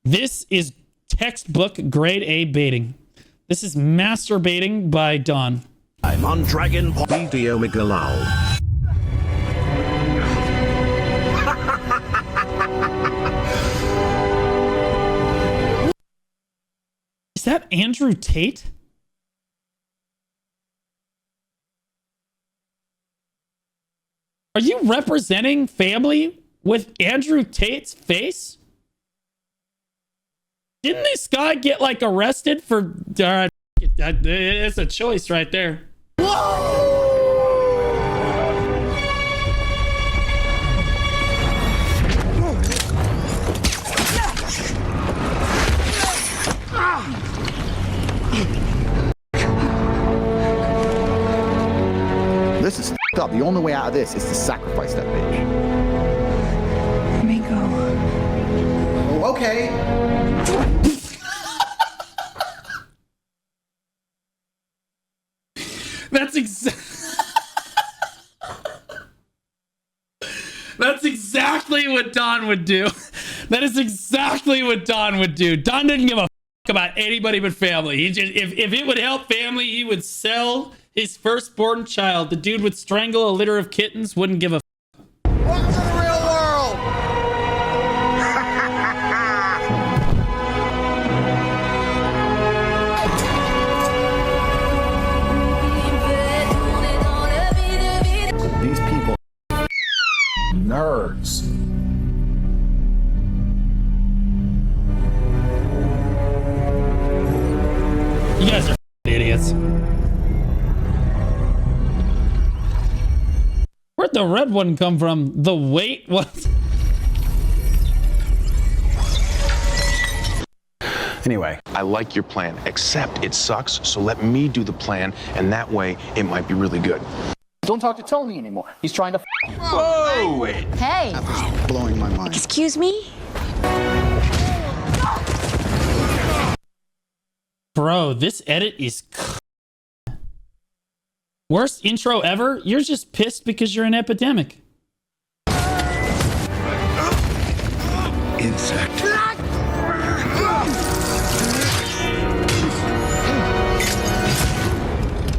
This is textbook grade A baiting. This is masturbating by Don. I'm on Dragon BDO Migalal. Is that Andrew Tate? Are you representing family with Andrew Tate's face? Didn't this guy get like arrested for... it's a choice right there. This is f***ed up. The only way out of this is to sacrifice that bitch. Let me go. Oh, okay. That's exactly what Don would do. That is exactly what Don would do. Don didn't give a about anybody but family. He just, if it would help family, he would sell his firstborn child. The dude would strangle a litter of kittens, wouldn't give a Welcome to the real world! These people nerds. You guys are idiots. Where'd the red one come from? The weight was... Anyway, I like your plan, except it sucks, so let me do the plan, and that way it might be really good. Don't talk to Tony anymore. He's trying to Whoa! Hey, blowing my mind. excuse me? Bro, this edit is... Worst intro ever? You're just pissed because you're an epidemic. Insect.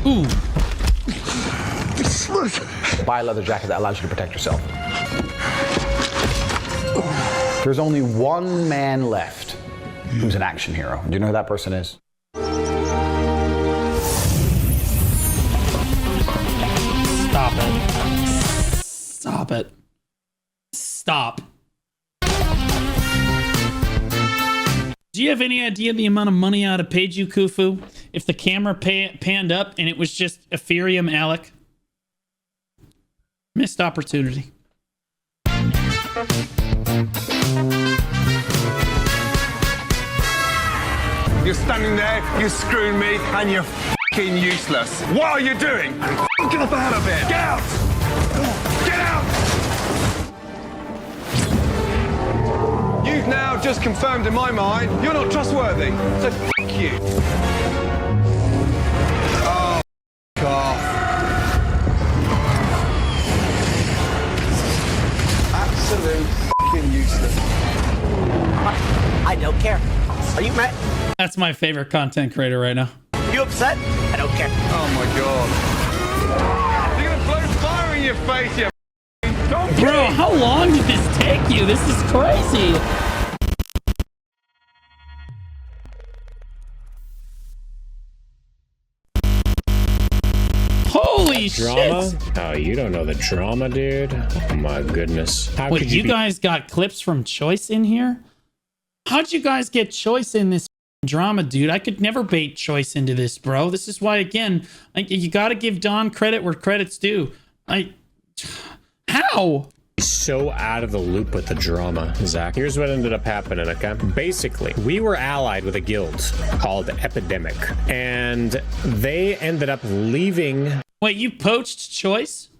Ooh. Buy a leather jacket that allows you to protect yourself. There's only one man left who's an action hero. Do you know who that person is? Stop it. Stop it. Stop. Do you have any idea the amount of money I'd have paid you, Khufu, if the camera panned up and it was just Ethereum Alec? Missed opportunity. You're standing there, you're screwing me, and you're f***ing useless. What are you doing? Get off out of here! Get out! Get out! You've now just confirmed in my mind you're not trustworthy, so f*** you. Oh, f*** off. Absolute f***ing useless. I don't care. Are you mad? That's my favorite content creator right now. You upset? I don't care. Oh my god. You're gonna blow fire in your face, you donkey! Bro, how long did this take you? This is crazy. Holy Drama? shit. Oh, you don't know the drama, dude. Oh my goodness. How Wait, could you be... guys got clips from Choice in here? How'd you guys get Choice in this drama, dude? I could never bait Choice into this, bro. This is why, again, you gotta give Don credit where credit's due. How? so out of the loop with the drama, Zach. Here's what ended up happening, okay? Basically, we were allied with a guild called Epidemic, and they ended up leaving. Wait, you poached Choice?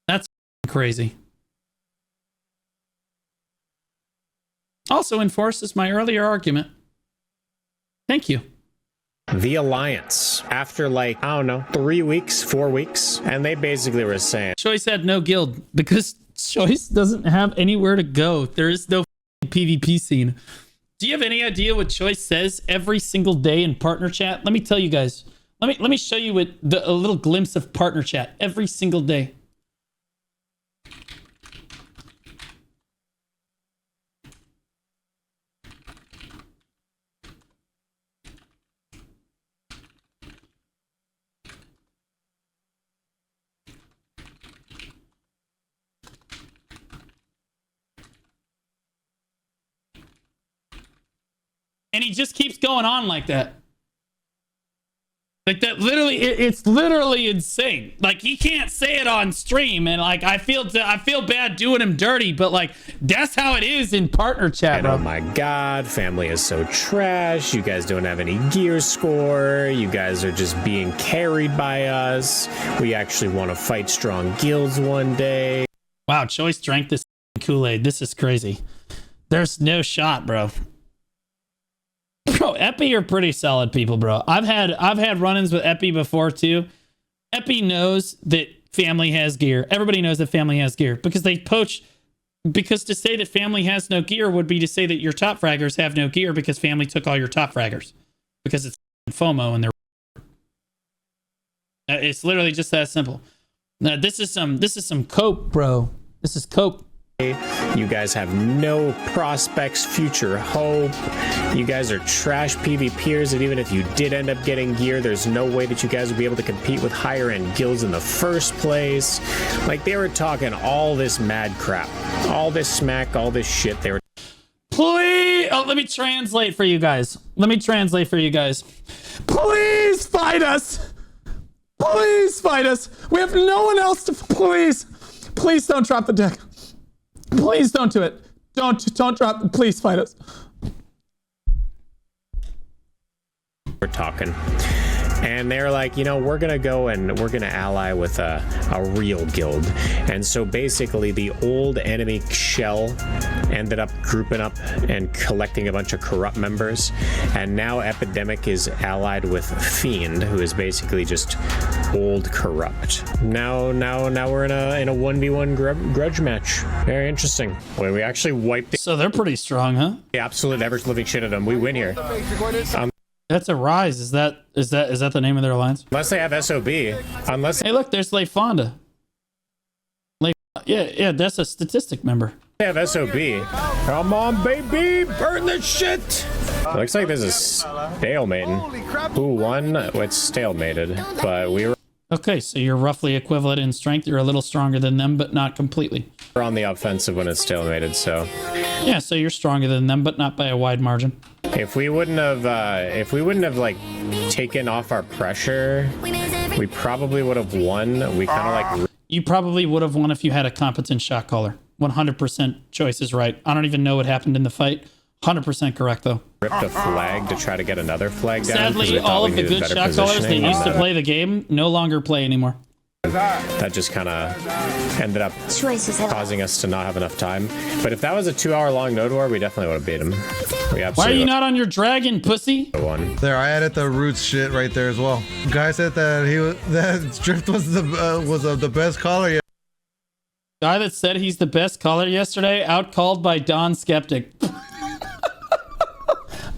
That's crazy. Also enforces my earlier argument. Thank you. The Alliance after, like, I don't know, 3 weeks, 4 weeks, and they basically were saying Choice had no guild because Choice doesn't have anywhere to go. There is no PvP scene. Do you have any idea what Choice says every single day in partner chat? Let me tell you guys. Let me show you a little glimpse of partner chat every single day. And he just keeps going on like that. Like that literally, it's literally insane. Like he can't say it on stream, and like I feel bad doing him dirty, but like that's how it is in partner chat, bro. Oh my god, family is so trash. You guys don't have any gear score. You guys are just being carried by us. We actually want to fight strong guilds one day. Wow, Choice drank this Kool-Aid. This is crazy. There's no shot, bro. Bro, Epi are pretty solid people, bro. I've had run-ins with Epi before too. Epi knows that family has gear. Everybody knows that family has gear because they poach. Because to say that family has no gear would be to say that your top fraggers have no gear because family took all your top fraggers. Because it's FOMO and they're. It's literally just that simple. Now, this is some coke, bro. This is coke. You guys have no prospects, future hope. You guys are trash PvPers, and even if you did end up getting gear, there's no way that you guys would be able to compete with higher end guilds in the first place. Like, they were talking all this mad crap, all this smack, all this shit. They were. Please, let me translate for you guys. Please fight us. Please fight us. We have no one else to. Please don't drop the deck. Please don't do it. Don't drop. Please fight us. We're talking. And they're like, you know, we're going to go and we're going to ally with a real guild. And so basically the old enemy shell ended up grouping up and collecting a bunch of corrupt members. And now Epidemic is allied with Fiend, who is basically just old corrupt. Now we're in a 1v1 grudge match. Very interesting. Wait, we actually wiped it. So they're pretty strong, huh? The absolute average living shit of them. We win here. That's a Rise. Is that the name of their alliance? Unless they have SOB. Unless hey, look, there's Leifonda. Yeah, that's a statistic member. they have SOB. Come on, baby, burn the shit. Looks like there's a stalemate. Who won? It's stalemated, but we were. Okay, so you're roughly equivalent in strength. You're a little stronger than them, but not completely. We're on the offensive when it's stalemated, so. Yeah, so you're stronger than them, but not by a wide margin. If we wouldn't have like taken off our pressure, we probably would have won. We kind of like. You probably would have won if you had a competent shot caller. 100% choice is right. I don't even know what happened in the fight. 100% correct though. Ripped a flag to try to get another flag down. Sadly, all of the good shot callers that used to play the game no longer play anymore. That just kind of ended up causing us to not have enough time. But if that was a 2-hour-long node war, we definitely would have beat him. We absolutely. Why are you not on your dragon, pussy? Won. There, I added the roots shit right there as well. Guy said that Drift was the best caller yet. Guy that said he's the best caller yesterday, outcalled by Don Skeptic.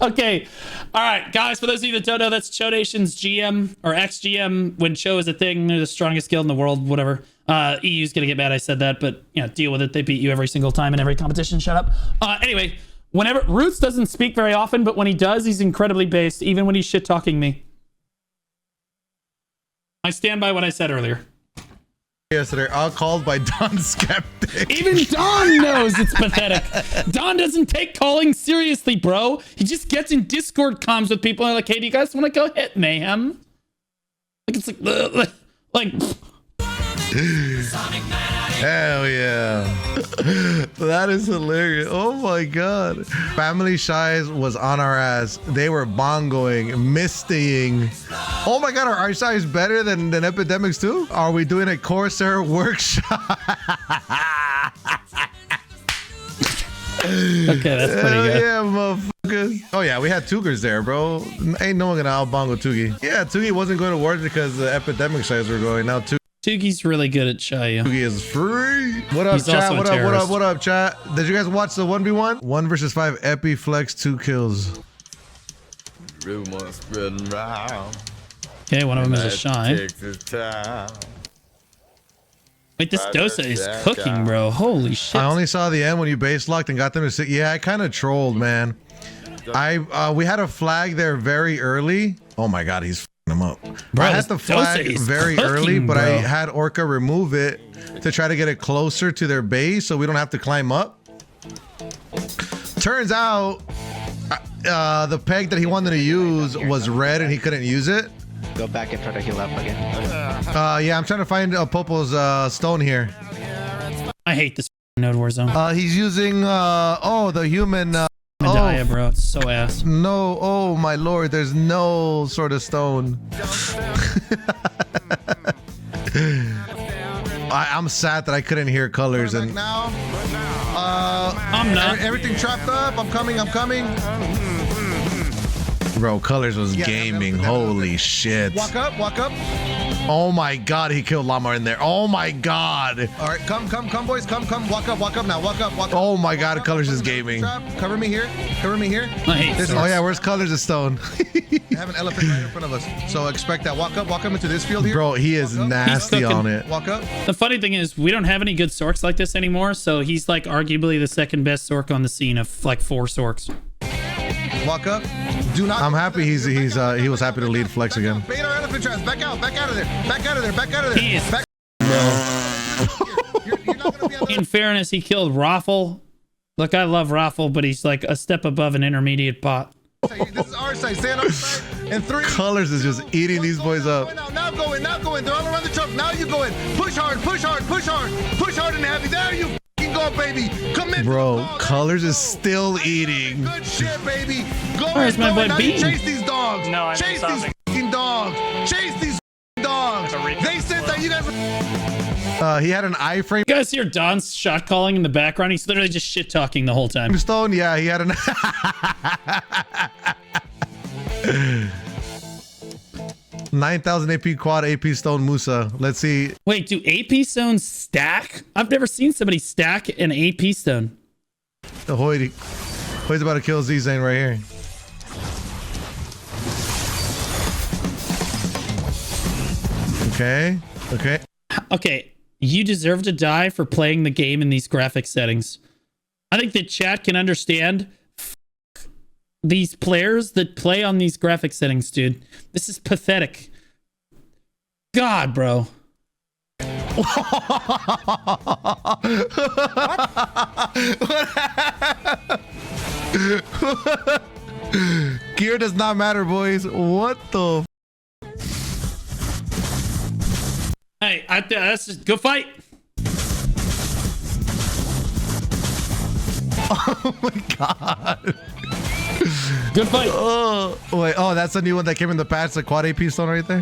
Okay, all right, guys, for those of you that don't know, that's Cho Nation's GM, or ex-GM, when Cho is a thing. They're the strongest guild in the world, whatever. EU's gonna get mad I said that, but, you know, deal with it. They beat you every single time in every competition. Shut up. Anyway, whenever... Roots doesn't speak very often, but when he does, he's incredibly based, even when he's shit-talking me. I stand by what I said earlier. Yesterday, outcalled by Don Skeptic. Even Don knows it's pathetic. Don doesn't take calling seriously, bro. He just gets in Discord comms with people and like, hey, do you guys want to go hit Mayhem? Like, it's like Hell yeah. That is hilarious. Oh my god. Family Shies was on our ass. They were bongoing, mistying. Oh my god, are our Shies better than Epidemics too? Are we doing a Corsair workshop? Okay, that's pretty good. Yeah, motherfuckers. Oh yeah, we had Tugers there, bro. Ain't no one gonna out bongo Tugi. Yeah, Tugi wasn't going to work because the Epidemic Shies were going. Now Tugi. Tugi's really good at Chayu. He is free. What up, He's chat? also a What up? What up? terrorist. What up, chat? Did you guys watch the 1v1? 1 versus 5 Epi Flex 2 kills. Okay, one of them is a Shy. Wait, this Dosa is cooking, bro. Holy shit. I only saw the end when you base locked and got them to sit. Yeah, I kind of trolled, man. We had a flag there very early. Oh my god, he's f***ing him up. Bro, I had the flag Dosa is very cooking, early, but bro. I had Orca remove it to try to get it closer to their base so we don't have to climb up. Turns out the peg that he wanted to use was red and he couldn't use it. Go back and try to heal up again. Yeah, I'm trying to find Popo's stone here. I hate this Node War Zone. He's using the human Medaya, bro. It's so ass. no, oh my lord, there's no sort of stone. I'm sad that I couldn't hear colors and now I'm not. everything trapped up. I'm coming. Bro, colors was gaming. Holy shit. Walk up. Oh my god, he killed Llama in there. Oh my god. All right, come boys, come. Walk up now. Walk up. Oh my god, colors is gaming. Cover me here. I hate this. Oh yeah, where's colors of stone? We have an elephant right in front of us, so expect that. Walk up into this field here. Bro, he is nasty cooking. on it. Walk up. The funny thing is, we don't have any good Sorks like this anymore, so he's like arguably the second best Sork on the scene of like 4 Sorks. Walk up. Do not. I'm happy he was happy to lead Flex again. Bait our elephant traps. Back out of there. Back out of there. He is. Back. You're not gonna be on the In fairness, he killed Raffle. Look, I love Raffle, but he's like a step above an intermediate bot. side. This is our side. Stay on our side. And 3. Colors is just eating these boys up. Now going. They're all around the truck. Now you go in. Push hard and heavy. There you f***ing go, baby. Come in. Bro, Colors is still eating. Good shit, baby. Go Where's my boy now Bean? you chase these dogs. No, I chase know these something. f***ing dogs. Chase these f***ing dogs. They said that you guys. He had an iframe You guys hear Don's shot calling in the background? He's literally just shit talking the whole time. stone. Yeah, he had an. 9,000 AP quad AP stone Musa. Let's see. Wait, do AP stones stack? I've never seen somebody stack an AP stone. The Hoyt. Hoyt's about to kill Z-Zane right here. Okay. Okay, you deserve to die for playing the game in these graphic settings. I think the chat can understand these players that play on these graphic settings, dude. This is pathetic. God, bro. Gear does not matter, boys. What the? Hey, that's just go fight. Oh my god. Good fight. Oh wait. Oh, that's a new one that came in the patch. The quad AP stone right there.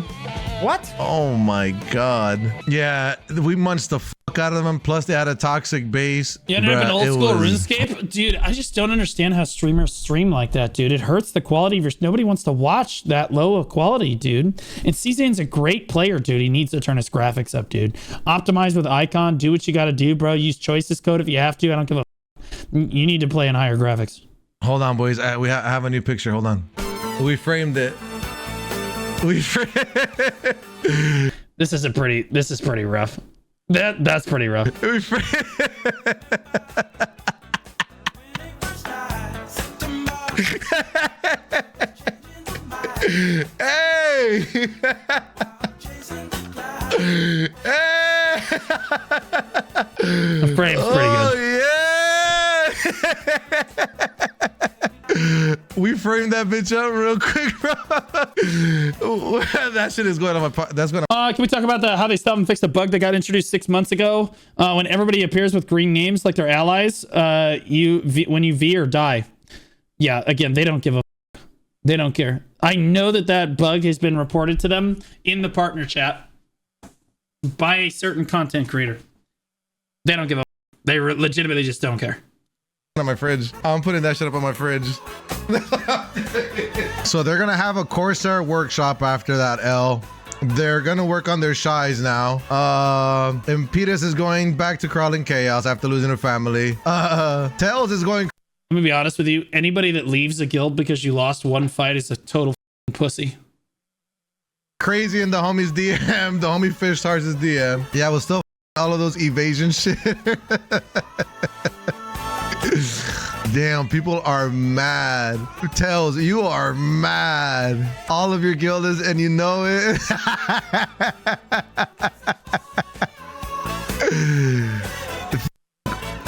What? Oh my god. Yeah, we munched the fuck out of them. Plus, they had a toxic base. Yeah, never an Bruh, old it school was- RuneScape? Dude, I just don't understand how streamers stream like that, dude. It hurts the quality of your... Nobody wants to watch that low of quality, dude. And C-Zane's a great player, dude. He needs to turn his graphics up, dude. Optimize with Icon. Do what you got to do, bro. Use choices code if you have to. I don't give a... You need to play in higher graphics. Hold on, boys. We have a new picture. Hold on. We framed it. This is pretty rough. That's pretty rough. We framed Hey! Hey! The frame's pretty good. Yeah! We framed that bitch up real quick, bro. That shit is going on my part. That's going on. Can we talk about how they stopped and fixed a bug that got introduced 6 months ago? When everybody appears with green names like their allies, when you V or die. Yeah, again, they don't give a they don't care. I know that bug has been reported to them in the partner chat by a certain content creator. They don't give a they legitimately just don't care. On my fridge. I'm putting that shit up on my fridge. So they're gonna have a Corsair workshop after that L. They're gonna work on their shies now. Impetus is going back to crawling chaos after losing a family. Tails is going. I'm gonna be honest with you. Anybody that leaves a guild because you lost one fight is a total pussy. Crazy in the homie's DM. The homie Fish Stars' DM. Yeah, we'll still all of those evasion shit. Damn, people are mad. Tails, you are mad. All of your guild is, and you know it.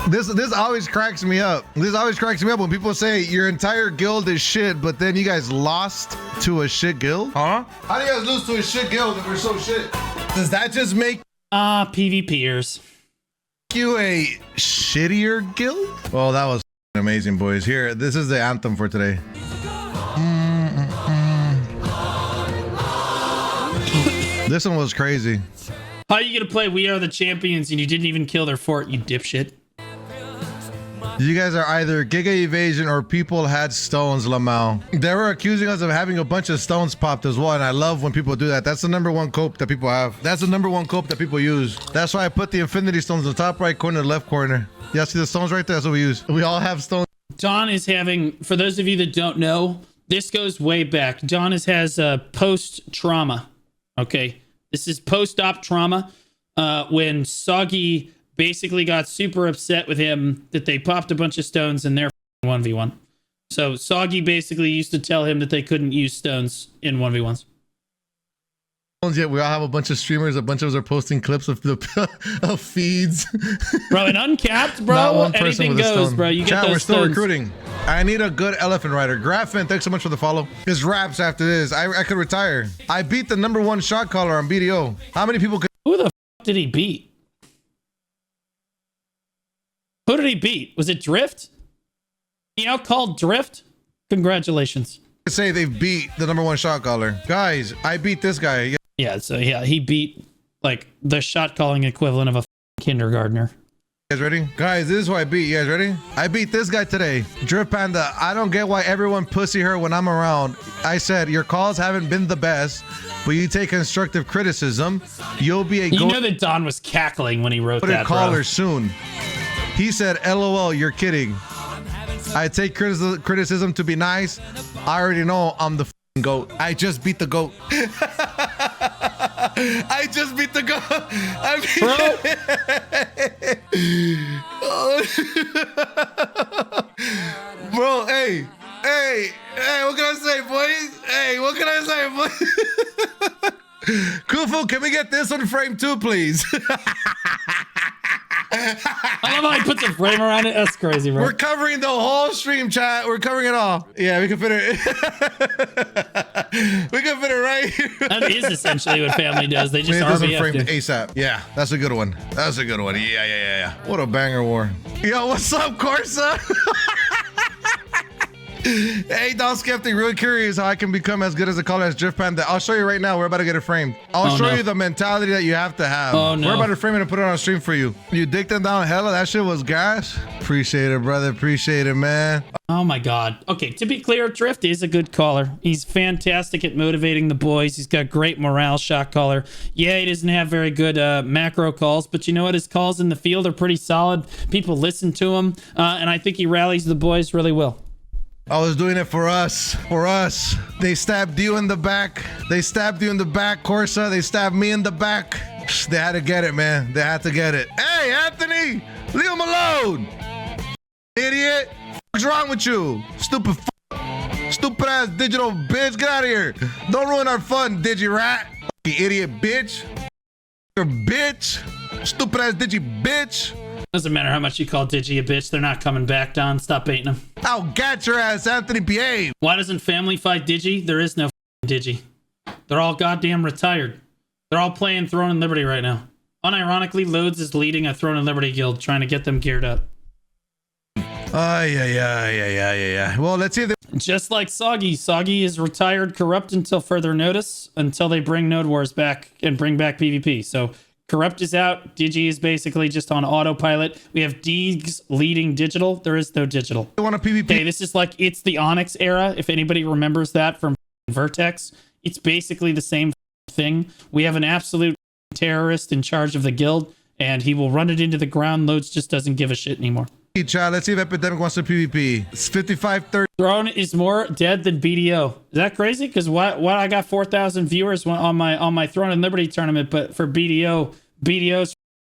This always cracks me up. This always cracks me up when people say your entire guild is shit, but then you guys lost to a shit guild? Huh? How do you guys lose to a shit guild if we're so shit? Does that just make PvPers you a shittier guild? Well, that was amazing, boys. Here, this is the anthem for today. This one was crazy. How are you gonna play We Are the Champions and you didn't even kill their fort, you dipshit? You guys are either Giga Evasion or people had stones, Lamau. They were accusing us of having a bunch of stones popped as well, and I love when people do that. That's the #1 cope that people have. That's the #1 cope that people use. That's why I put the infinity stones in the top right corner, left corner. Yeah, see the stones right there? That's what we use. We all have stones. Don is having, for those of you that don't know, this goes way back. Don has post-trauma, okay? This is post-op trauma when Soggy basically got super upset with him that they popped a bunch of stones in their 1v1. So Soggy basically used to tell him that they couldn't use stones in 1v1s. Yet we all have a bunch of streamers. A bunch of us are posting clips of the of feeds. Bro, in Uncapped, bro, anything goes, bro. You get Chat, those we're still stones. recruiting. I need a good elephant rider. Graffin, thanks so much for the follow. His raps after this. I could retire. I beat the #1 shot caller on BDO. How many people could... Who the f did he beat? Who did he beat? Was it Drift? He out-called Drift? Congratulations. say they've beat the #1 shot caller? Guys, I beat this guy. Yeah, so yeah, he beat like the shot calling equivalent of a kindergartner. You guys ready? Guys, this is who I beat. You guys ready? I beat this guy today. Drip Panda, I don't get why everyone pussy her when I'm around. I said, your calls haven't been the best, but you take constructive criticism. You'll be a You know that Don was cackling when he wrote that, caller bro. soon. He said, LOL, you're kidding. I take criticism to be nice. I already know I'm the GOAT. I just beat the GOAT. I just beat the GOAT. Bro, hey, what can I say, boys? Hey, what can I say, boys? Kufu, can we get this one framed too, please? I love how he puts a frame around it. That's crazy, bro. We're covering the whole stream, chat. We're covering it all. Yeah, we can fit it. We can fit it right here. That is essentially what family does. They just RBF framed ASAP. Yeah, that's a good one. That's a good one. Yeah. What a banger war. Yo, what's up, Corsa? Hey, Don Skeptic, really curious how I can become as good as a caller as Drift Panda. I'll show you right now. We're about to get it framed. I'll show you the mentality that you have to have. Oh, no. We're about to frame it and put it on stream for you. You dicked them down hella. That shit was gas. Appreciate it, brother. Appreciate it, man. Oh my God. Okay, to be clear, Drift is a good caller. He's fantastic at motivating the boys. He's got great morale, shot caller. Yeah, he doesn't have very good macro calls, but you know what? His calls in the field are pretty solid. People listen to him, and I think he rallies the boys really well. I was doing it for us. For us. They stabbed you in the back. They stabbed you in the back, Corsa. They stabbed me in the back. They had to get it, man. They had to get it. Hey, Anthony! Leave him alone! Idiot! What's wrong with you? Stupid stupid ass digital bitch. Get out of here. Don't ruin our fun, digi-rat. You idiot bitch. You're bitch. Stupid ass digi bitch. Doesn't matter how much you call Digi a bitch. They're not coming back, Don. Stop baiting them. I'll get your ass, Anthony. Behave. Why doesn't family fight Digi? There is no Digi. They're all goddamn retired. They're all playing Throne and Liberty right now. Unironically, Loads is leading a Throne and Liberty guild, trying to get them geared up. Yeah. Well, let's see. Just like Soggy. Soggy is retired corrupt until further notice, until they bring Node Wars back and bring back PvP. So Corrupt is out. Digi is basically just on autopilot. We have Deegs leading digital. There is no digital. I want a PvP. Okay, this is like, it's the Onyx era. If anybody remembers that from Vertex, it's basically the same thing. We have an absolute terrorist in charge of the guild, and he will run it into the ground. Loads just doesn't give a shit anymore. Chat, let's see if Epidemic wants to PvP. It's 55-30. Throne is more dead than BDO. Is that crazy? Because what I got 4,000 viewers on my Throne and Liberty tournament, but for BDO's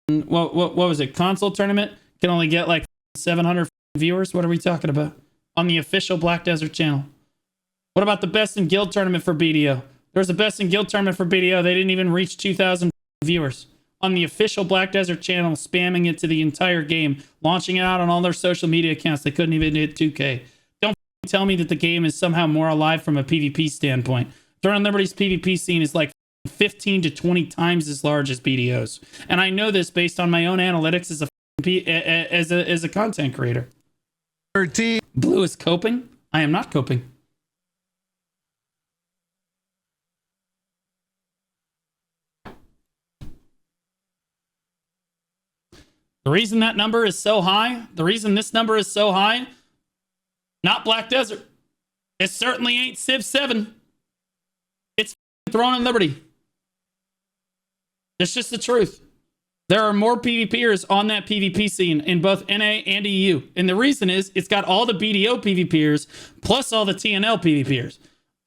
what was it? Console tournament can only get like 700 viewers. What are we talking about? On the official Black Desert channel. What about the best in guild tournament for BDO? There was a best in guild tournament for BDO. They didn't even reach 2,000 viewers. On the official Black Desert channel, spamming it to the entire game, launching it out on all their social media accounts. They couldn't even hit 2K. Don't tell me that the game is somehow more alive from a PvP standpoint. Throne and Liberty's PvP scene is like 15 to 20 times as large as BDO's. And I know this based on my own analytics as a content creator. 13. Blue is coping. I am not coping. The reason that number is so high, the reason this number is so high, not Black Desert. It certainly ain't Civ 7. It's Throne and Liberty. It's just the truth. There are more PvPers on that PvP scene in both NA and EU. And the reason is it's got all the BDO PvPers plus all the TNL PvPers.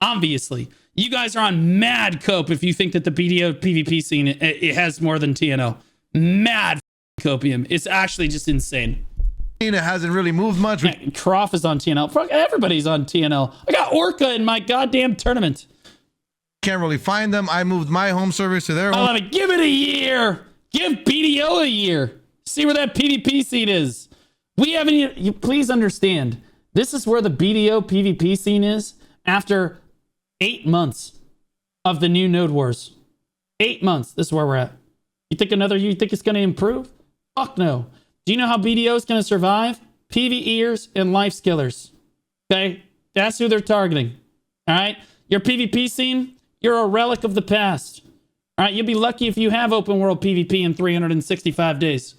Obviously. You guys are on mad cope if you think that the BDO PvP scene it has more than TNL. Mad copium. It's actually just insane. It hasn't really moved much. Croft is on TNL. Fuck, everybody's on TNL. I got Orca in my goddamn tournament. Can't really find them. I moved my home servers to their home. Give it a year. Give BDO a year. See where that PvP scene is. We haven't even... You please understand. This is where the BDO PvP scene is after 8 months of the new Node Wars. 8 months. This is where we're at. You think it's going to improve? Fuck no. Do you know how BDO is going to survive? PvEers and life skillers. Okay? That's who they're targeting. All right? Your PvP scene, you're a relic of the past. All right? You'll be lucky if you have open world PvP in 365 days.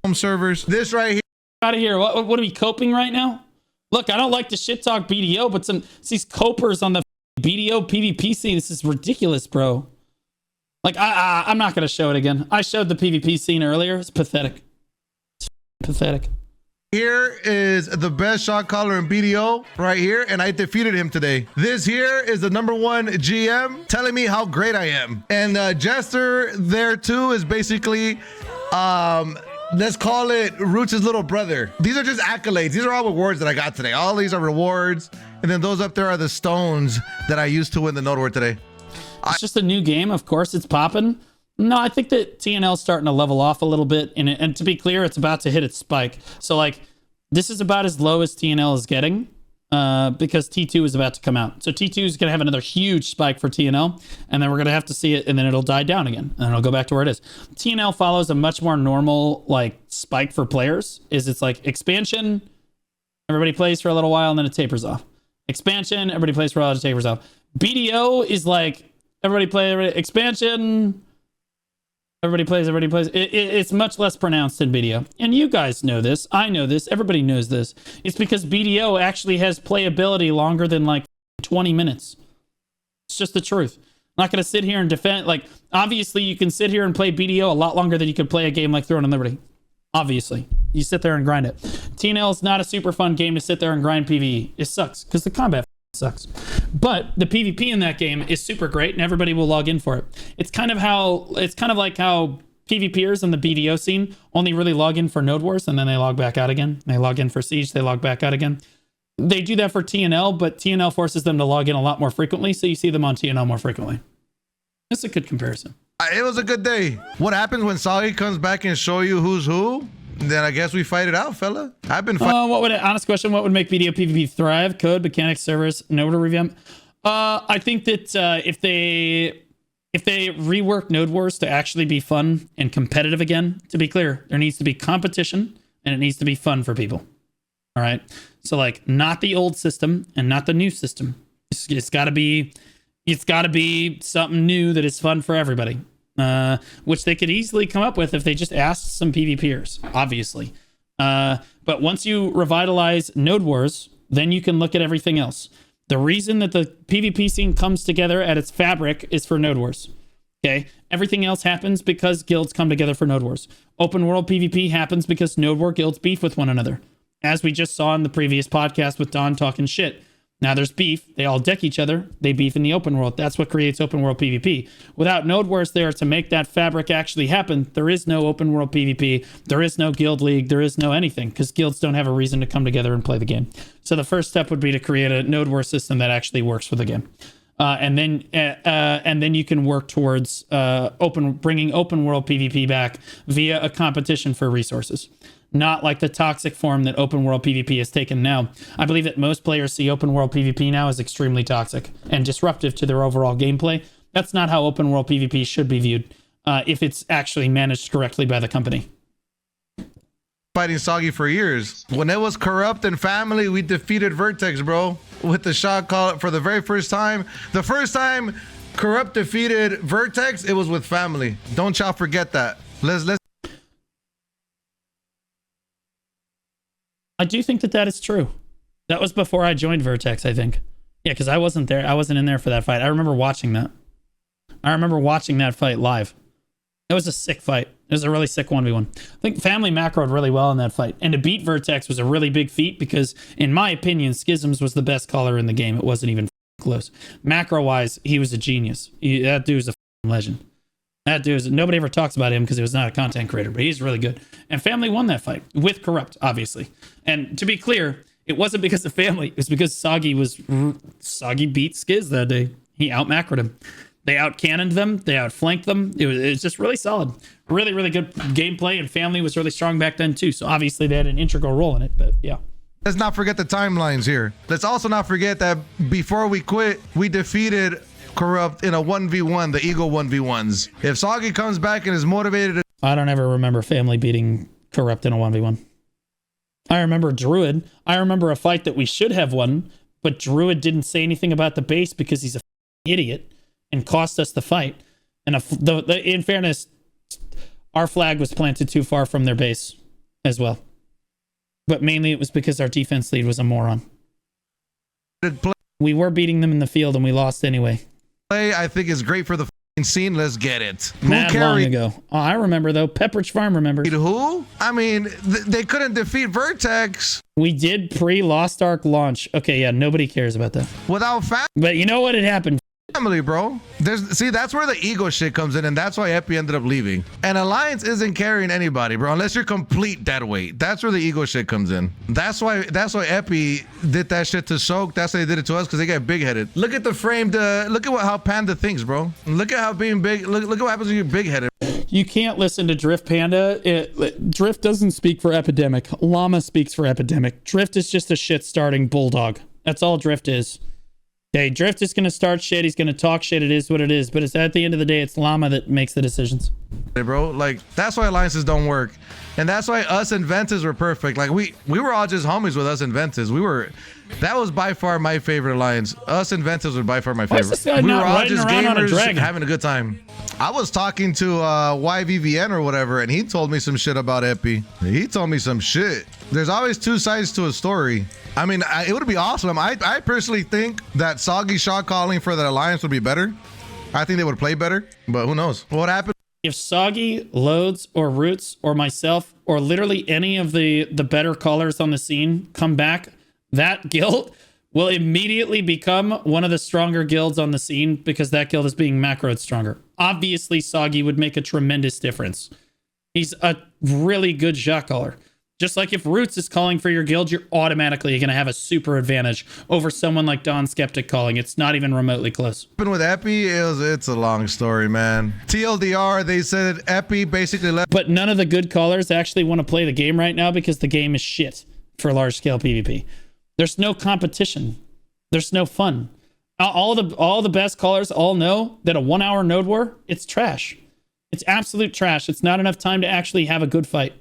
Home servers. This right here. Out of here. What are we coping right now? Look, I don't like to shit talk BDO, but these copers on the BDO PvP scene, this is ridiculous, bro. Like, I'm not going to show it again. I showed the PvP scene earlier. It's pathetic. It's pathetic. Here is the best shot caller in BDO right here, and I defeated him today. This here is the #1 GM telling me how great I am. And Jester there too is basically, let's call it Roots' little brother. These are just accolades. These are all rewards that I got today. All these are rewards. And then those up there are the stones that I used to win the Node War today. It's just a new game. Of course, it's popping. No, I think that TNL's starting to level off a little bit. And to be clear, it's about to hit its spike. So, like, this is about as low as TNL is getting because T2 is about to come out. So T2 is going to have another huge spike for TNL. And then we're going to have to see it, and then it'll die down again. And it'll go back to where it is. TNL follows a much more normal, like, spike for players. It's like expansion, everybody plays for a little while, and then it tapers off. Expansion, everybody plays for a while, it tapers off. BDO is like... expansion. Everybody plays. It's much less pronounced in BDO. And you guys know this. I know this. Everybody knows this. It's because BDO actually has playability longer than like 20 minutes. It's just the truth. I'm not going to sit here and defend. Like, obviously, you can sit here and play BDO a lot longer than you could play a game like Throne and Liberty. Obviously. You sit there and grind it. TNL is not a super fun game to sit there and grind PvE. It sucks because the combat sucks. But the PvP in that game is super great and everybody will log in for it. It's kind of like how PvPers in the BDO scene only really log in for Node Wars and then they log back out again. They log in for Siege, they log back out again. They do that for TNL, but TNL forces them to log in a lot more frequently, so you see them on TNL more frequently. That's a good comparison. It was a good day. What happens when Sagi comes back and show you who's who? Then I guess we fight it out, fella. I've been fighting. Honest question, what would make BDO PvP thrive? Code, mechanics, servers, node revamp? I think that if they rework Node Wars to actually be fun and competitive again, to be clear, there needs to be competition and it needs to be fun for people. All right. So like not the old system and not the new system. It's gotta be something new that is fun for everybody. Which they could easily come up with if they just asked some PvPers, obviously. But once you revitalize Node Wars, then you can look at everything else. The reason that the PvP scene comes together at its fabric is for Node Wars. Okay? Everything else happens because guilds come together for Node Wars. Open world PvP happens because Node War guilds beef with one another. As we just saw in the previous podcast with Don talking shit. Now there's beef. They all deck each other. They beef in the open world. That's what creates open world PvP. Without Node Wars there to make that fabric actually happen, there is no open world PvP. There is no guild league. There is no anything because guilds don't have a reason to come together and play the game. So the first step would be to create a Node War system that actually works for the game. And then you can work towards bringing open world PvP back via a competition for resources. Not like the toxic form that open world PvP has taken now. I believe that most players see open world PvP now as extremely toxic and disruptive to their overall gameplay. That's not how open world PvP should be viewed if it's actually managed correctly by the company. Fighting Soggy for years. When it was Corrupt and Family, we defeated Vertex, bro, with the shot call for the very first time. The first time Corrupt defeated Vertex, it was with Family. Don't y'all forget that. Let's I do think that that is true. That was before I joined Vertex, I think. Yeah, because I wasn't there. I wasn't in there for that fight. I remember watching that. I remember watching that fight live. It was a sick fight. It was a really sick 1v1. I think Family macroed really well in that fight. And to beat Vertex was a really big feat because, in my opinion, Schisms was the best caller in the game. It wasn't even close. Macro-wise, he was a genius. That dude's a legend. That dude, nobody ever talks about him because he was not a content creator, but he's really good. And Family won that fight with Corrupt, obviously. And to be clear, it wasn't because of Family. It was because Soggy beat Skiz that day. He out-macroed him. They out-cannoned them. They outflanked them. It was just really solid. Really, really good gameplay, and Family was really strong back then, too. So obviously they had an integral role in it, but yeah. Let's not forget the timelines here. Let's also not forget that before we quit, we defeated Corrupt in a 1v1, the Eagle 1v1s. If Soggy comes back and is motivated... I don't ever remember Family beating Corrupt in a 1v1. I remember Druid. I remember a fight that we should have won, but Druid didn't say anything about the base because he's a idiot and cost us the fight. And in fairness, our flag was planted too far from their base as well. But mainly it was because our defense lead was a moron. We were beating them in the field and we lost anyway. I think is great for the scene. Let's get it. Mad long ago. Oh, I remember though. Pepperidge Farm remembers. Who? I mean, they couldn't defeat Vertex. We did pre-Lost Ark launch. Okay, yeah, nobody cares about that. Without But you know what had happened? Family, bro. See, that's where the ego shit comes in, and that's why Epi ended up leaving. And Alliance isn't carrying anybody, bro, unless you're complete dead weight. That's where the ego shit comes in. That's why Epi did that shit to Soak. That's why they did it to us, because they get big-headed. Look at the framed, look at how Panda thinks, bro. Look at how being big, look what happens when you're big-headed. You can't listen to Drift Panda. Drift doesn't speak for Epidemic. Llama speaks for Epidemic. Drift is just a shit-starting bulldog. That's all Drift is. Okay, Drift is going to start shit. He's going to talk shit. It is what it is. But it's at the end of the day, it's Llama that makes the decisions. Hey, bro, like, that's why alliances don't work. And that's why us and Ventus were perfect. Like, we were all just homies with us and Ventus. That was by far my favorite alliance. Us and Ventus were by far my favorite. We were all just gamers having a good time. I was talking to YVVN or whatever, and he told me some shit about Epi. He told me some shit. There's always two sides to a story. I mean, it would be awesome. I personally think that Soggy shot calling for the alliance would be better. I think they would play better, but who knows? What happened? If Soggy, Loads, or Roots, or myself, or literally any of the better callers on the scene come back, that guild will immediately become one of the stronger guilds on the scene because that guild is being macroed stronger. Obviously, Soggy would make a tremendous difference. He's a really good shot caller. Just like if Roots is calling for your guild, you're automatically going to have a super advantage over someone like Don Skeptic calling. It's not even remotely close. With Epi, it's a long story, man. TLDR, they said Epi basically left. But none of the good callers actually want to play the game right now because the game is shit for large-scale PvP. There's no competition. There's no fun. All the best callers all know that a 1-hour node war, it's trash. It's absolute trash. It's not enough time to actually have a good fight.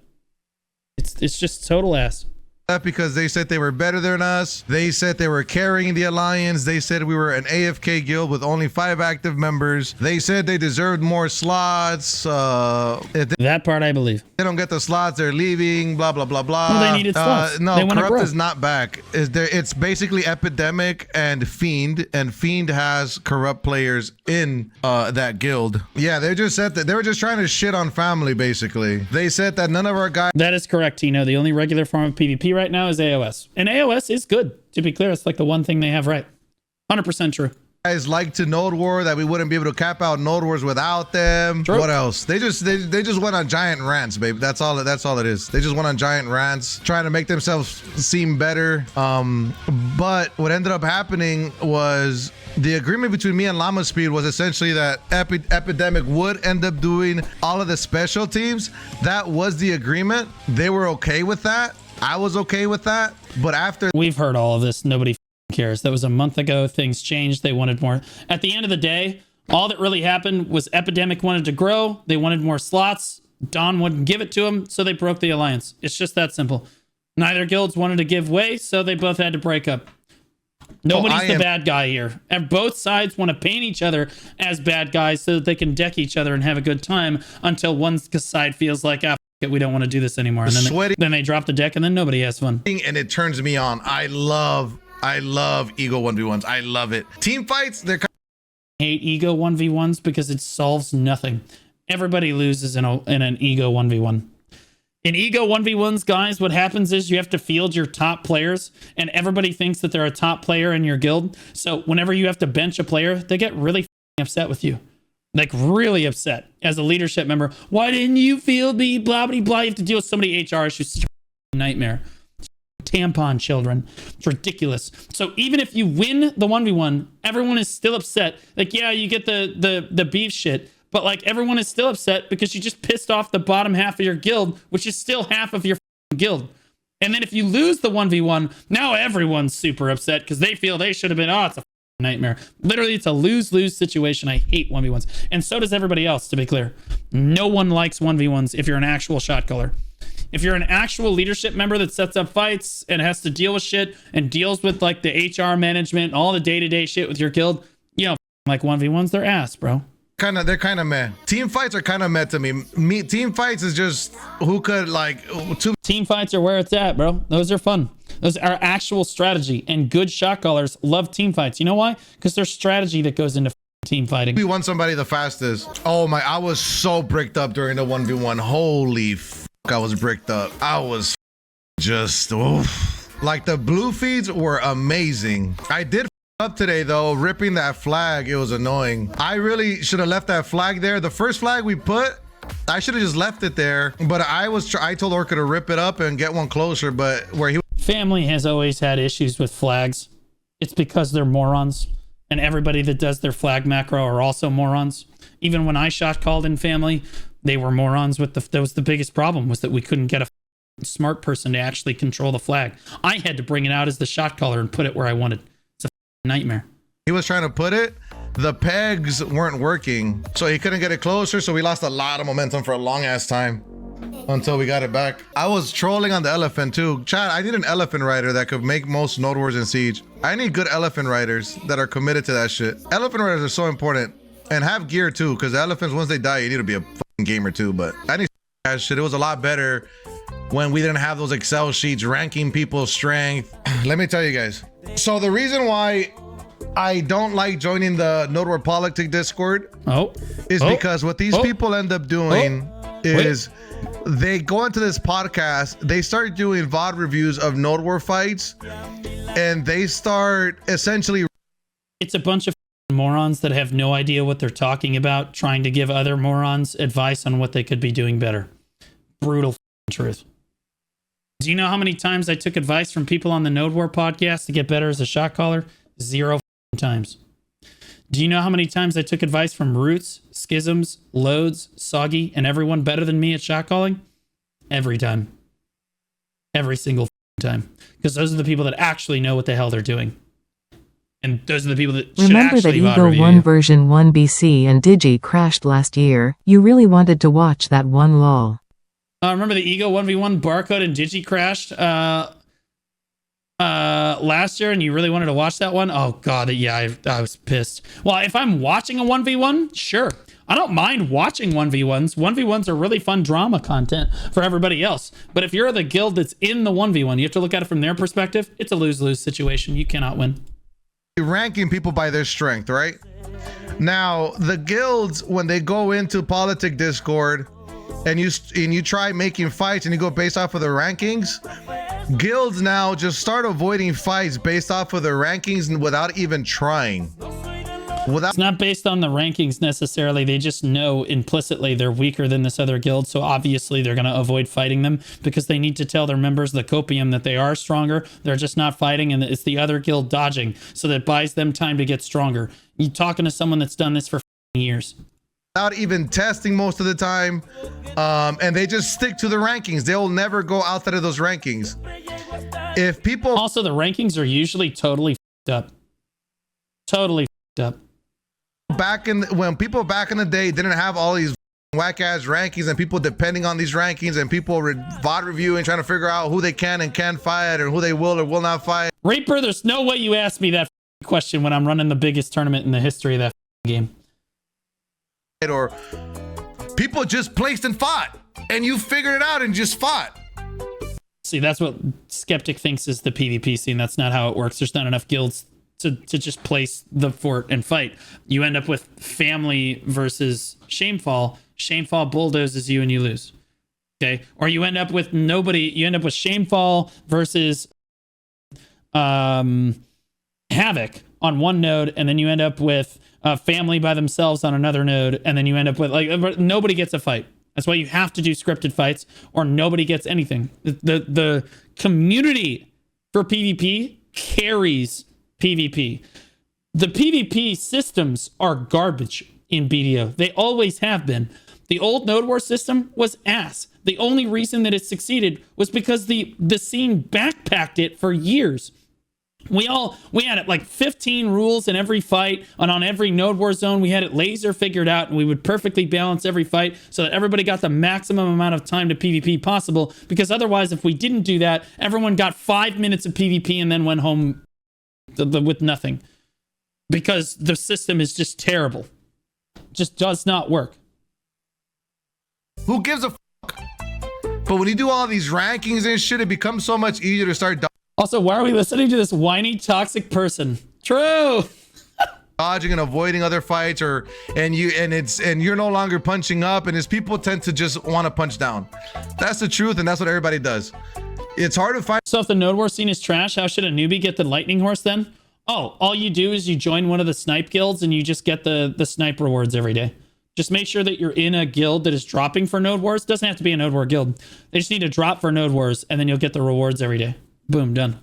It's just total ass. left because they said they were better than us. They said they were carrying the alliance. They said we were an AFK guild with only 5 active members. They said they deserved more slots. If That part I believe. they don't get the slots, they're leaving. Blah blah blah blah. Well, they needed slots. No, They wanna corrupt grow. is not back. It's basically epidemic and fiend, and fiend has corrupt players in that guild. Yeah, they just said that they were just trying to shit on family. Basically, they said that none of our guys. That is correct, Tino. The only regular form of PvP right now is AOS. And AOS is good. To be clear, it's like the one thing they have right. 100% true. Guys like to node war, that we wouldn't be able to cap out node wars without them. True. What else? They just went on giant rants, babe. That's all it is. They just went on giant rants trying to make themselves seem better. But what ended up happening was the agreement between me and Llama Speed was essentially that Epidemic would end up doing all of the special teams. That was the agreement. They were okay with that. I was okay with that. But after We've heard all of this. Nobody cares. That was a month ago. Things changed. They wanted more. At the end of the day, all that really happened was Epidemic wanted to grow. They wanted more slots. Don wouldn't give it to them, so they broke the alliance. It's just that simple. Neither guilds wanted to give way, so they both had to break up. Nobody's the bad guy here. And both sides want to paint each other as bad guys so that they can deck each other and have a good time until one side feels like, ah, f it, we don't want to do this anymore. And then they drop the deck and then nobody has fun. And it turns me on. I love ego 1v1s. I love it. Team fights, they're Hate ego 1v1s because it solves nothing. Everybody loses in an ego 1v1. In ego 1v1s, guys, what happens is you have to field your top players, and everybody thinks that they're a top player in your guild. So whenever you have to bench a player, they get really upset with you. Like, really upset as a leadership member. Why didn't you field me? Blah, blah, blah. You have to deal with so many HR issues. Such a nightmare. Tampon children. It's ridiculous. So even if you win the 1v1, everyone is still upset. Like, yeah, you get the beef shit. But like everyone is still upset because you just pissed off the bottom half of your guild, which is still half of your guild. And then if you lose the 1v1, now everyone's super upset because they feel they should have been, oh, it's a nightmare. Literally, it's a lose-lose situation. I hate 1v1s. And so does everybody else, to be clear. No one likes 1v1s if you're an actual shot caller. If you're an actual leadership member that sets up fights and has to deal with shit and deals with like the HR management, all the day-to-day shit with your guild, you know, like 1v1s, they're ass, bro. They're kind of meh. Team fights are kind of meh to me. Team fights is just who could like Team fights are where it's at, bro. Those are fun. Those are actual strategy, and good shot callers love team fights. You know why? Because there's strategy that goes into team fighting. We won somebody the fastest. Oh my, I was so bricked up during the 1v1. Holy f, I was bricked up. I was just like the blue feeds were amazing. I did up today though, ripping that flag. It was annoying. I really should have left that flag there. The first flag we put, I should have just left it there, but I told Orca to rip it up and get one closer, but where he Family has always had issues with flags. It's because they're morons, and everybody that does their flag macro are also morons. Even when I shot called in Family, they were morons with that was the biggest problem, was that we couldn't get a smart person to actually control the flag. I had to bring it out as the shot caller and put it where I wanted. Nightmare. He was trying to put it, the pegs weren't working, so he couldn't get it closer, so we lost a lot of momentum for a long ass time until we got it back. I was trolling on the elephant too. Chad, I need an elephant rider that could make most node wars in Siege. I need good elephant riders that are committed to that shit. Elephant riders are so important, and have gear too, because the elephants, once they die, you need to be a fucking gamer too. But I need that shit. It was a lot better when we didn't have those Excel sheets ranking people's strength. Let me tell you guys. So the reason why I don't like joining the Node War Politic Discord is because what these people end up doing is they go into this podcast, they start doing VOD reviews of Node War fights, and they start essentially... It's a bunch of morons that have no idea what they're talking about, trying to give other morons advice on what they could be doing better. Brutal truth. Do you know how many times I took advice from people on the Node War podcast to get better as a shot caller? 0 times. Do you know how many times I took advice from Roots, Schisms, Loads, Soggy, and everyone better than me at shot calling? Every time. Every single time. Because those are the people that actually know what the hell they're doing. And those are the people that should actually Remember that Ego 1 version 1 BC and Digi crashed last year? You really wanted to watch that one lol. Remember the Ego 1v1 barcode and Digi crashed? last year and you really wanted to watch that one, oh god, yeah, I was pissed. Well, if I'm watching a 1v1, sure. I don't mind watching 1v1s. 1v1s are really fun drama content for everybody else. But if you're the guild that's in the 1v1, you have to look at it from their perspective. It's a lose-lose situation. You cannot win. Ranking people by their strength, right? Now, the guilds, when they go into politic Discord and you try making fights and you go based off of the rankings, guilds now just start avoiding fights based off of the rankings without even trying. It's not based on the rankings necessarily. They just know implicitly they're weaker than this other guild. So obviously they're going to avoid fighting them because they need to tell their members, the copium, that they are stronger. They're just not fighting, and it's the other guild dodging. So that buys them time to get stronger. You talking to someone that's done this for years. Without even testing most of the time. And they just stick to the rankings. They'll never go outside of those rankings. If people... Also, the rankings are usually totally up. Totally up. When people back in the day didn't have all these whack ass rankings and people depending on these rankings and people VOD reviewing, trying to figure out who they can and can't fight or who they will or will not fight. Reaper, there's no way you asked me that question when I'm running the biggest tournament in the history of that game. Or people just placed and fought and you figured it out and just fought. See, that's what Skeptic thinks is the PvP scene. That's not how it works. There's not enough guilds to just place the fort and fight. You end up with family versus Shamefall. Shamefall bulldozes you and you lose. Okay? Or you end up with nobody. You end up with Shamefall versus Havoc on one node, and then you end up with family by themselves on another node, and then you end up with like nobody gets a fight. That's why you have to do scripted fights, or nobody gets anything. The community for PvP carries PvP. The PvP systems are garbage in BDO. They always have been. The old Node War system was ass. The only reason that it succeeded was because the scene backpacked it for years. We had it like 15 rules in every fight, and on every Node War zone we had it laser figured out, and we would perfectly balance every fight so that everybody got the maximum amount of time to PvP possible, because otherwise if we didn't do that, everyone got 5 minutes of PvP and then went home with nothing, because the system is just terrible. Just does not work. Who gives a fuck? But when you do all these rankings and shit, it becomes so much easier to start also, why are we listening to this whiny toxic person? True. Dodging and avoiding other fights, and you're no longer punching up, and people tend to just want to punch down. That's the truth, and that's what everybody does. It's hard to find. So if the Node War scene is trash, how should a newbie get the lightning horse then? Oh, all you do is you join one of the snipe guilds and you just get the snipe rewards every day. Just make sure that you're in a guild that is dropping for Node Wars. Doesn't have to be a Node War guild. They just need to drop for Node Wars, and then you'll get the rewards every day. Boom, done.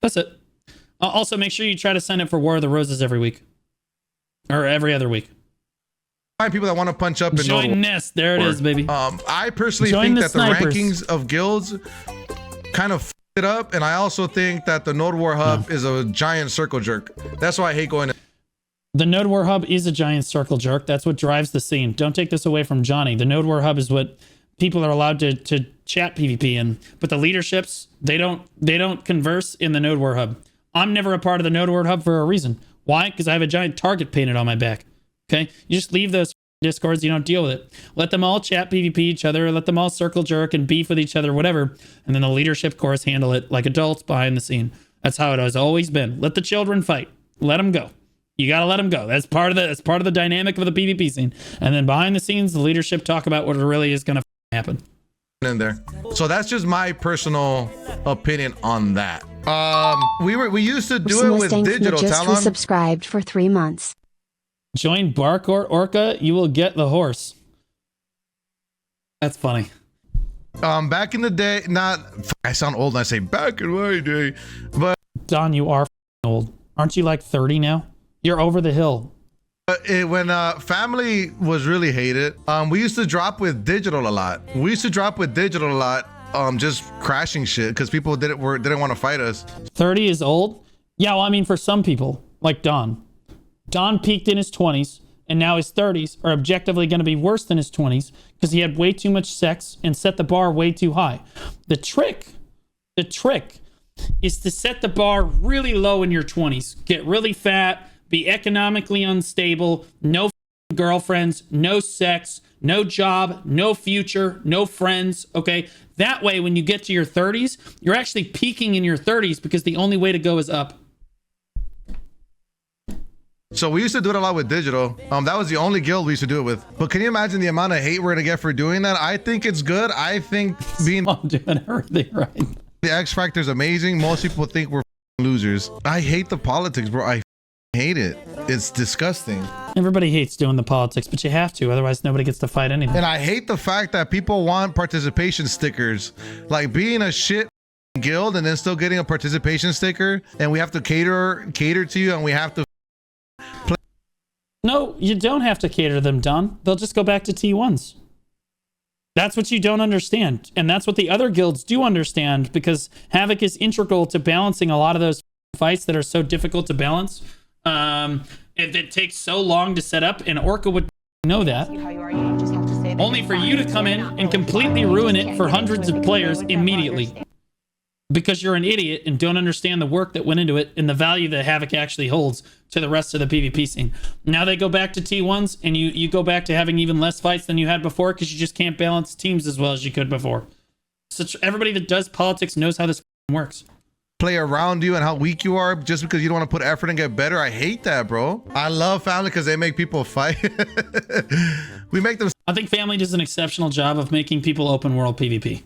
That's it. Also, make sure you try to sign up for War of the Roses every week. Or every other week. Find people that want to punch up and join Nest. There it is, baby. I personally join think that snipers. the rankings of guilds kind of f it up, and I also think that the Node War hub is a giant circle jerk. That's why I hate going to. The Node War hub is a giant circle jerk. That's what drives the scene. Don't take this away from Johnny. The Node War hub is what people are allowed to chat PvP in, but the leaderships, they don't converse in the Node War hub. I'm never a part of the Node War hub for a reason. Why? Because I have a giant target painted on my back. Okay, you just leave those discords. You don't deal with it. Let them all chat PvP each other. Let them all circle jerk and beef with each other, whatever. And then the leadership course handle it like adults behind the scene. That's how it has always been. Let the children fight. Let them go. You gotta let them go. That's part of the dynamic of the PvP scene. And then behind the scenes, the leadership talk about what really is gonna happen in there. So that's just my personal opinion on that. We used to do it with digital. Just resubscribed for 3 months. Join Bark or Orca, you will get the horse. That's funny. Back in the day, I sound old when I say back in my day, but Don, you are old. Aren't you like 30 now? You're over the hill. When family was really hated, we used to drop with digital a lot. Just crashing shit because people didn't want to fight us. 30 is old? Yeah, well, I mean, for some people, like Don. Don peaked in his 20s, and now his 30s are objectively going to be worse than his 20s because he had way too much sex and set the bar way too high. The trick is to set the bar really low in your 20s. Get really fat, be economically unstable, no girlfriends, no sex, no job, no future, no friends, okay? That way, when you get to your 30s, you're actually peaking in your 30s because the only way to go is up. So we used to do it a lot with digital. That was the only guild we used to do it with. But can you imagine the amount of hate we're gonna get for doing that? I think it's good. I think being doing everything right. The X Factor is amazing. Most people think we're losers. I hate the politics, bro. I hate it. It's disgusting. Everybody hates doing the politics, but you have to, otherwise nobody gets to fight anything. And I hate the fact that people want participation stickers. Like being a shit guild and then still getting a participation sticker, and we have to cater to you, and we have to play. No, you don't have to cater to them, Don. They'll just go back to T1s. That's what you don't understand. And that's what the other guilds do understand, because Havoc is integral to balancing a lot of those fights that are so difficult to balance. It takes so long to set up, and Orca would know that. Only for you to come in and completely ruin it for hundreds of players immediately. Because you're an idiot and don't understand the work that went into it and the value that Havoc actually holds to the rest of the PvP scene. Now they go back to T1s, and you go back to having even less fights than you had before because you just can't balance teams as well as you could before. So everybody that does politics knows how this works. Play around you and how weak you are just because you don't want to put effort and get better. I hate that, bro. I love family because they make people fight. We make them. I think family does an exceptional job of making people open world PvP.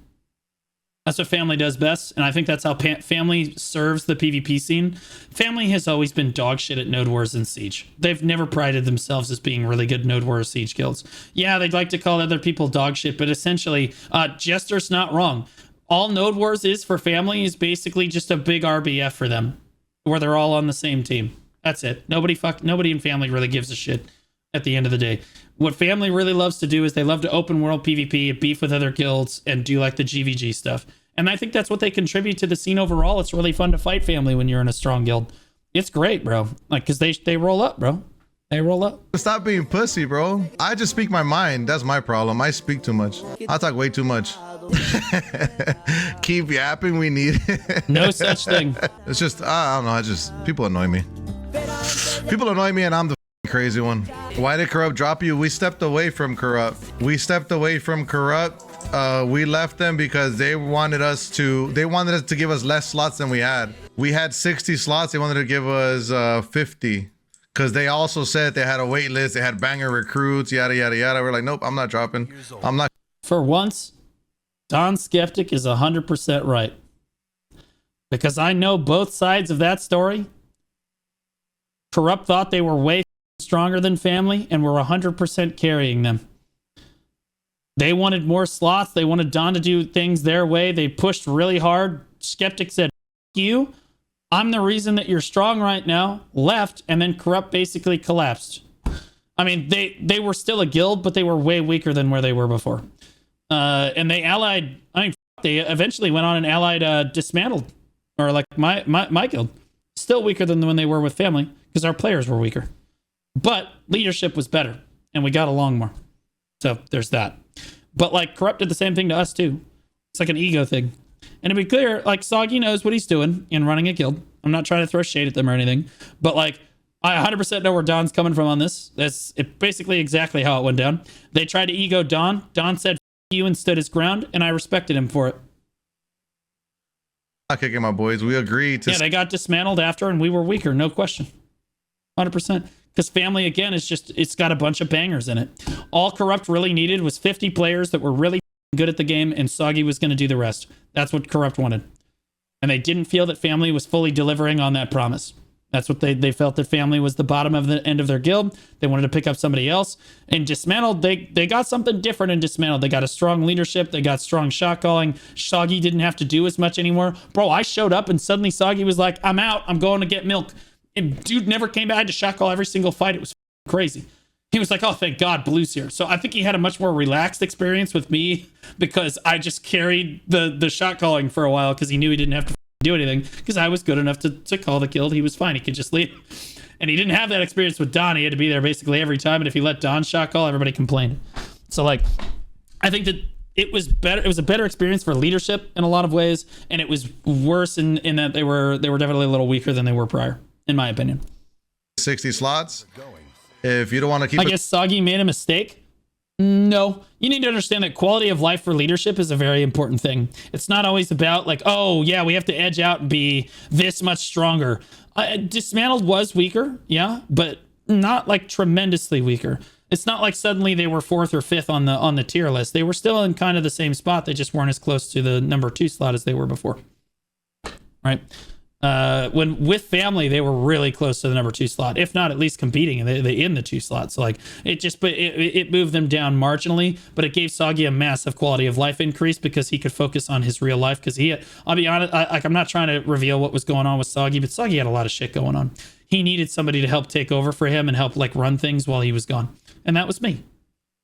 That's what family does best, and I think that's how family serves the PvP scene. Family has always been dog shit at Node Wars and Siege. They've never prided themselves as being really good Node Wars Siege guilds. Yeah, they'd like to call other people dog shit, but essentially, Jester's not wrong. All Node Wars is for family is basically just a big RBF for them, where they're all on the same team. That's it. Nobody in family really gives a shit at the end of the day. What family really loves to do is they love to open world PvP, beef with other guilds, and do like the GVG stuff. And I think that's what they contribute to the scene overall. It's really fun to fight family when you're in a strong guild. It's great, bro. Like, because they roll up, bro. They roll up. Stop being pussy, bro. I just speak my mind. That's my problem. I speak too much. I talk way too much. Keep yapping. We need it. No such thing. It's just, I don't know. People annoy me. People annoy me, and I'm the crazy one. Why did Corrupt drop you? We stepped away from Corrupt. We left them because they wanted us to give us less slots than we had. We had 60 slots. They wanted to give us 50 because they also said they had a wait list. They had banger recruits, yada, yada, yada. We're like, nope, I'm not dropping. I'm not. For once, Don Skeptic is 100% right. Because I know both sides of that story. Corrupt thought they were way stronger than family and were 100% carrying them. They wanted more slots. They wanted Don to do things their way. They pushed really hard. Skeptic said, F you. I'm the reason that you're strong right now. Left, and then Corrupt basically collapsed. I mean, they were still a guild, but they were way weaker than where they were before. And they allied, they eventually went on and allied Dismantled. Or like my guild. Still weaker than when they were with family, because our players were weaker. But leadership was better, and we got along more. So there's that. But like Corrupt did the same thing to us too. It's like an ego thing. And to be clear, like Soggy knows what he's doing in running a guild. I'm not trying to throw shade at them or anything. But like, I 100% know where Don's coming from on this. That's basically exactly how it went down. They tried to ego Don. Don said, F you, and stood his ground, and I respected him for it. Not kicking my boys. We agreed to. Yeah, they got dismantled after, and we were weaker, no question. 100%. Because family, again, is just, it's got a bunch of bangers in it. All Corrupt really needed was 50 players that were really good at the game, and Soggy was going to do the rest. That's what Corrupt wanted. And they didn't feel that family was fully delivering on that promise. That's what they felt, that family was the bottom of the end of their guild. They wanted to pick up somebody else. And Dismantled, they got something different in Dismantled. They got a strong leadership. They got strong shot calling. Soggy didn't have to do as much anymore. Bro, I showed up and suddenly Soggy was like, I'm out. I'm going to get milk. And dude never came back. I had to shot call every single fight. It was crazy. He was like, oh, thank God, Blue's here. So I think he had a much more relaxed experience with me because I just carried the shot calling for a while because he knew he didn't have to do anything because I was good enough to call the kill. He was fine. He could just leave. And he didn't have that experience with Don. He had to be there basically every time. And if he let Don shot call, everybody complained. So like, I think that it was better. It was a better experience for leadership in a lot of ways, and it was worse in that they were definitely a little weaker than they were prior, in my opinion. 60 slots. If you don't want to keep I guess Soggy made a mistake. No, you need to understand that quality of life for leadership is a very important thing. It's not always about like, oh yeah, we have to edge out and be this much stronger. Dismantled was weaker, yeah, but not like tremendously weaker. It's not like suddenly they were 4th or 5th on the tier list. They were still in kind of the same spot. They just weren't as close to the number 2 slot as they were before. Right? When with family, they were really close to the number 2 slot, if not at least competing in the 2 slot. So like it moved them down marginally, but it gave Soggy a massive quality of life increase because he could focus on his real life. Because I'll be honest, I'm not trying to reveal what was going on with Soggy, but Soggy had a lot of shit going on. He needed somebody to help take over for him and help like run things while he was gone, and that was me.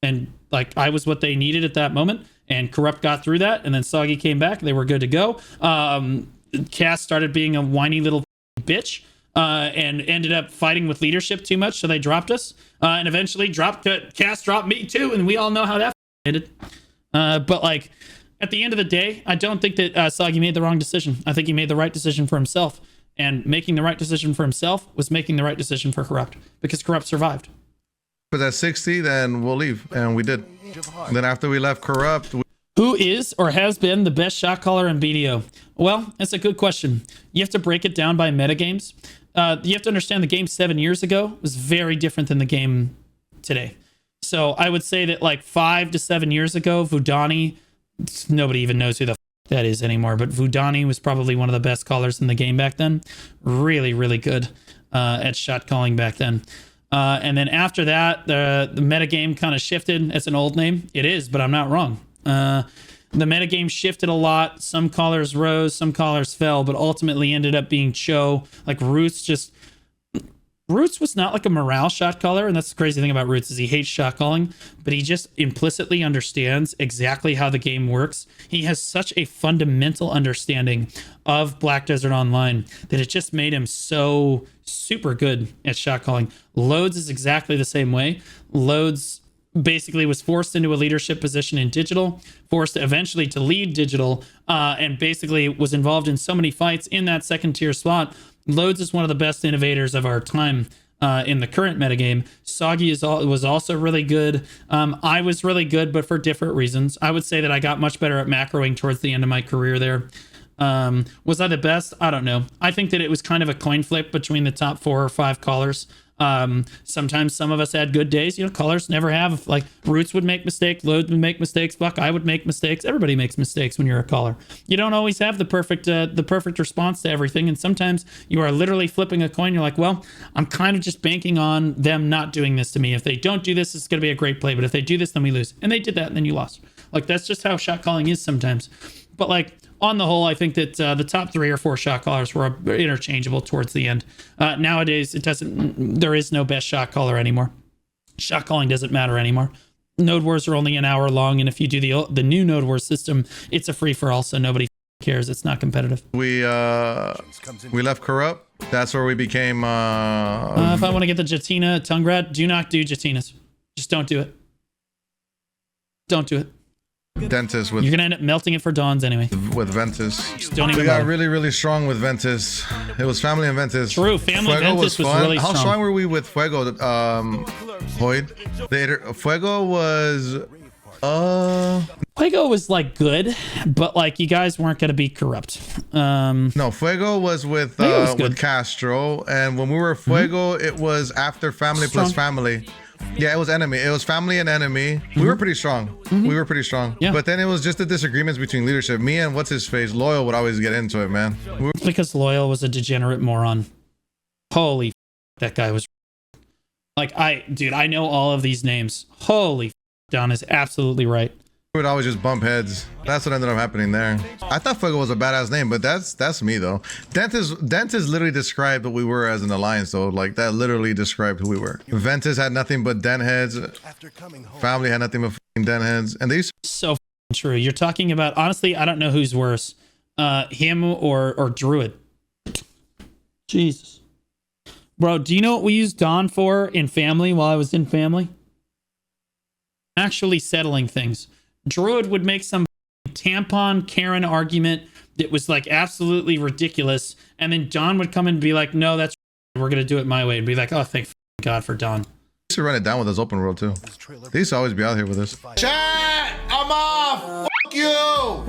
And like I was what they needed at that moment, and Corrupt got through that, and then Soggy came back. They were good to go. Cass started being a whiny little bitch and ended up fighting with leadership too much, so they dropped us, and eventually Cass dropped me too, and we all know how that ended. But like at the end of the day, I don't think that Soggy made the wrong decision. I think he made the right decision for himself, and making the right decision for himself was making the right decision for Corrupt, because Corrupt survived. But at 60, then we'll leave, and we did. And then after we left Corrupt, who is or has been the best shot caller in BDO? Well, that's a good question. You have to break it down by metagames. You have to understand the game 7 years ago was very different than the game today. So I would say that like 5 to 7 years ago, Vudani, nobody even knows who the that is anymore, but Vudani was probably one of the best callers in the game back then. Really, really good at shot calling back then. And then after that, the metagame kind of shifted. It's an old name. It is, but I'm not wrong. The metagame shifted a lot. Some callers rose, some callers fell, but ultimately ended up being Cho. Like Roots was not like a morale shot caller, and that's the crazy thing about Roots is he hates shot calling, but he just implicitly understands exactly how the game works. He has such a fundamental understanding of Black Desert Online that it just made him so super good at shot calling. Loads is exactly the same way. Loads basically was forced into a leadership position in digital, forced eventually to lead digital, and basically was involved in so many fights in that second tier slot. Loads is one of the best innovators of our time in the current metagame. Soggy was also really good. I was really good, but for different reasons. I would say that I got much better at macroing towards the end of my career there. Was I the best? I don't know. I think that it was kind of a coin flip between the top 4 or 5 callers. Sometimes some of us had good days. You know, callers never have. Like Roots would make mistakes, Loads would make mistakes, Buck, I would make mistakes. Everybody makes mistakes when you're a caller. You don't always have the perfect response to everything, and sometimes you are literally flipping a coin. You're like, well, I'm kind of just banking on them not doing this to me. If they don't do this, it's going to be a great play. But if they do this, then we lose. And they did that, and then you lost. Like that's just how shot calling is sometimes. But like on the whole, I think that the top 3 or 4 shot callers were interchangeable towards the end. Nowadays, there is no best shot caller anymore. Shot calling doesn't matter anymore. Node wars are only an hour long, and if you do the new node war system, it's a free for all, so nobody cares. It's not competitive. We left Corrupt. That's where we became. If I want to get the Jatina Tungrad, do not do Jatinas. Just don't do it. Don't do it. Dentist with you're gonna end up melting it for Dawns anyway. With Ventus. Just don't even we got bother. really strong with Ventus. It was family and Ventus. True, family Fuego Ventus was fun. really How strong. strong were we with Fuego? Hoyd. Fuego was Fuego was like good, but like you guys weren't gonna be Corrupt. No, Fuego was with Castro, and when we were Fuego, it was after family plus family. Yeah, it was enemy. It was family and enemy. We were pretty strong. We were pretty strong. Yeah. But then it was just the disagreements between leadership. Me and what's his face, Loyal, would always get into it, man. It's because Loyal was a degenerate moron. Holy that guy was like I know all of these names. Holy Don is absolutely right. We would always just bump heads. That's what ended up happening there. I thought Fuego was a badass name, but that's me though. Dentist literally described what we were as an alliance, though. Like that literally described who we were. Ventus had nothing but dent heads. Family had nothing but dent heads, and they used to so true. You're talking about honestly, I don't know who's worse, him or Druid. Jesus, bro. Do you know what we used Dawn for in family while I was in family? Actually settling things. Druid would make some tampon Karen argument that was like absolutely ridiculous, and then Don would come and be like, no, that's we're gonna do it my way, and be like, oh, thank God for Don. Used to run it down with us open world too. They used to always be out here with us. Chat, I'm off. Fuck you.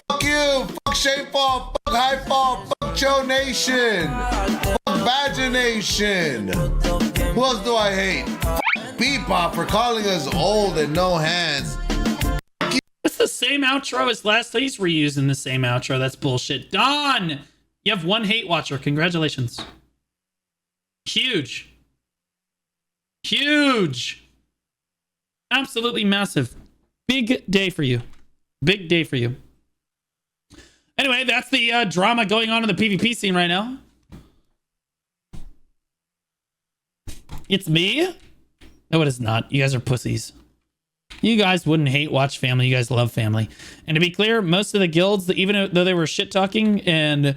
Fuck you. Fuck Shapefall. Fuck Highfall. Fuck Joe Nation. Fuck Badger Nation. Who else do I hate? Fuck Bebop for calling us old and no hands. It's the same outro as last time. He's reusing the same outro. That's bullshit. Don, you have one hate watcher. Congratulations. Huge. Huge. Absolutely massive. Big day for you. Big day for you. Anyway, that's the drama going on in the PvP scene right now. It's me? No, it is not. You guys are pussies. You guys wouldn't hate watch family. You guys love family. And to be clear, most of the guilds, even though they were shit talking and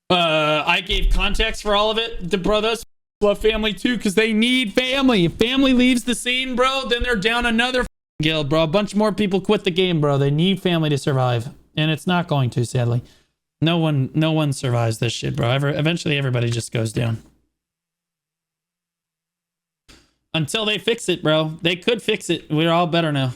I gave context for all of it, the brothers love family too, because they need family. If family leaves the scene, bro, then they're down another guild, bro. A bunch more people quit the game, bro. They need family to survive, and it's not going to, sadly. No one survives this shit, bro. Eventually everybody just goes down. Until they fix it, bro. They could fix it. We're all better now.